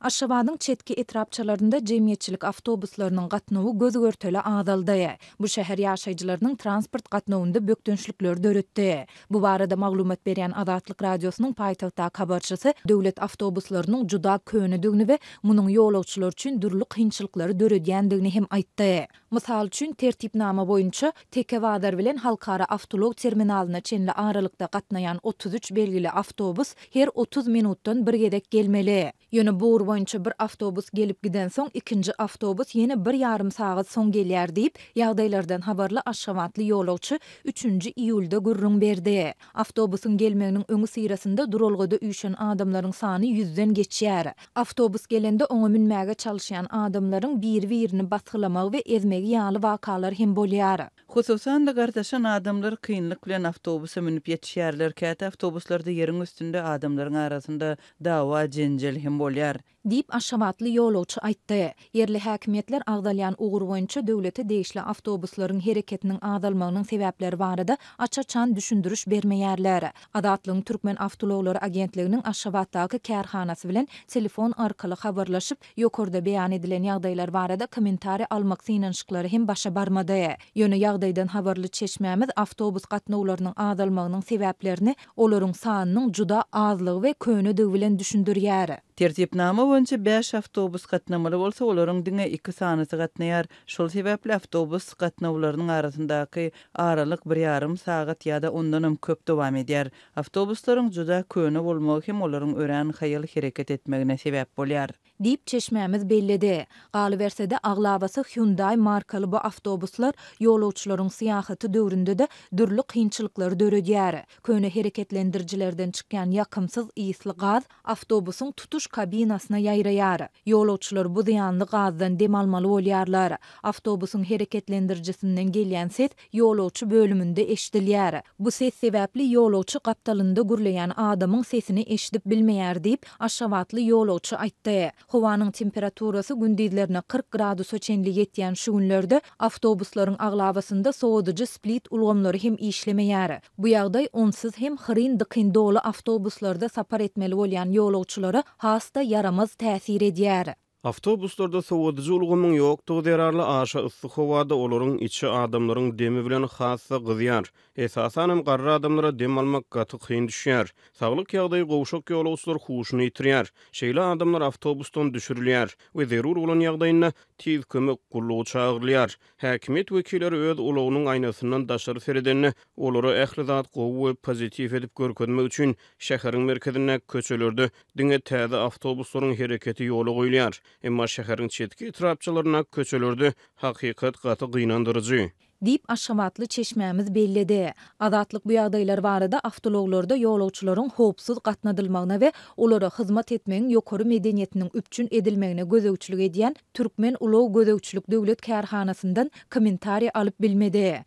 Aşgabatyň çetki etrapçalarynda jemgyýetçilik awtobuslarının gatnawy gözgörteli azaldy. Bu şäher ýaşaýjylarynyň transport gatnawynda bökdünçlikler döretdi. Bu barada maglumat berýän Azatlyk radiosynyň paýtagtda habarçysy döwlet awtobuslarynyň juda könüdigini we munyň ýolagçylar üçin durly kynçylyklary döredýändigini hem aýtdy. Mysal üçin tertipnama boýunça Tekewazar bilen halkara awtolog terminalyna çenli aralykda gatnaýan 33 belgili awtobus her 30 minutdan bir gedek gelmeli. Ýöne bu boýunça bir awtobus gelip giden soň ikinji awtobus ýene 1,5 sagat soň gelýär diýip ýagdaýlardan habarly Aşgabatly ýolagçy 3-nji iýulda gürrüň berdi. Awtobusyň gelmeginiň öňü syrasynda duralgyda üýşen adamlaryň sany 100den geçýär. Awtobus gelende oňa minmäge çalyşýan adamlaryň bir-birini basgylamak we ezmegi ýaly wakalar hem bolýar. Hususan da gardaşan adamlar kynlyk bilen awtobusa minip ýetişýärler. Käte awtobuslarda ýeriň üstünde adamlaryň arasynda dawa jenjel hem bolýar diýip Aşgabatly ýolagçy aýtdy. Yerli häkimetler agdalýan ugur boýunça döwlete degişli awtobuslaryň hereketiniň azalmagynyň sebäpleri barada açaçan düşündürüş bermeýärler. Azatlygyň Türkmen Awtologlary Agentliginiň Aşgabatdaky kärhanasy bilen telefon arkaly habarlaşyp ýokurda beýan edilen ýagdaýlar barada kommentari almak synanşyklary hem başa barmady. Ýöne ýagdaýdan habarly çeşmämiz awtobus gatnawlarynyň azalmagynyň sebäplerini olaryň sanynyň juda azlygy we könüdigi bilen düşündirýär. Tertipnama boýunça 5 awtobus gatnamaly bolsa, olaryň diňe 2 sanysy gatnaýar. Şol sebäpli awtobus gatnawlarynyň arasyndaky aralyk 1,5 sagat ýa-da ondan hem köp dowam edýär. Awtobuslaryň juda köne bolmagy hem olaryň ören haýal hereket etmegine sebäp bolýar diýip çeşmämiz bellidi. Galybersede aglabasy Hyundai markaly bu awtobuslar ýolagçylaryň syýahaty döwründe de durly kynçylyklary döredýär. Köne hereketlendirjilerden çykýan ýakymsyz ýysly gaz awtobusyň tutuş kabinasyna ýaýraýar. Ýolagçylar bu zyýanly gazdan dem almaly bolýarlar. Awtobusyň hereketlendirjisinden gelýän ses ýolagçy bölümünde eşidilýär. Bu ses sebäpli ýolagçy gapdalynda gürleýän adamyň sesini eşidip bilmeýär diýip Aşgabatly ýolagçy aýtdy. Howanyň temperaturasy gündizlerine 40 gradusa çenli ýetýän şu günlerde awtobuslaryň aglabasynda soğuducu split ulgamlary hem işlemeýär. Bu ýagdaý onsyz hem hyryn dykyn dolu awtobuslarda sapar etmeli bolýan ýolagçylara hasta yaramaz täsir edýär. Awtobuslarda soğuducu ulgamyň ýokdugy derarly aşa yssyk howada olaryň içi adamlaryň demi bilen hassa gyzýar. Esasan hem garry adamlara dem almak gaty kyn düşýär. Saglyk ýagdaýy gowşak ýolagçylar huşuny ýitirýär. Şeýle adamlar awtobusdan düşürilýär we zerur bolan ýagdaýynda tiz kömek gullugy çagyrylýar. Häkimet wekilleri öz ulagynyň aýnasyndan daşary seredenini olary ähli zat gowy we pozitiv edip görkezmek üçin şäheriň merkezine köçelerde diňe täze awtobuslaryň hereketi ýola goýulýar. Emma şäheriň çetki etrapçylaryna köçelerde hakykat gaty gynandyrjy diýip Aşgabatly çeşmämiz bellidi. Azatlyk bu ýagdaýlar barada awtologlarda ýolagçylaryň howpsuz gatnadylmagyna we olara hyzmat etmegiň ýokary medeniýetiniň üpçün edilmegine gözegçilik edýän Türkmen Ulaw Gözegçilik Döwlet Kärhanasyndan kommentari alyp bilmedi.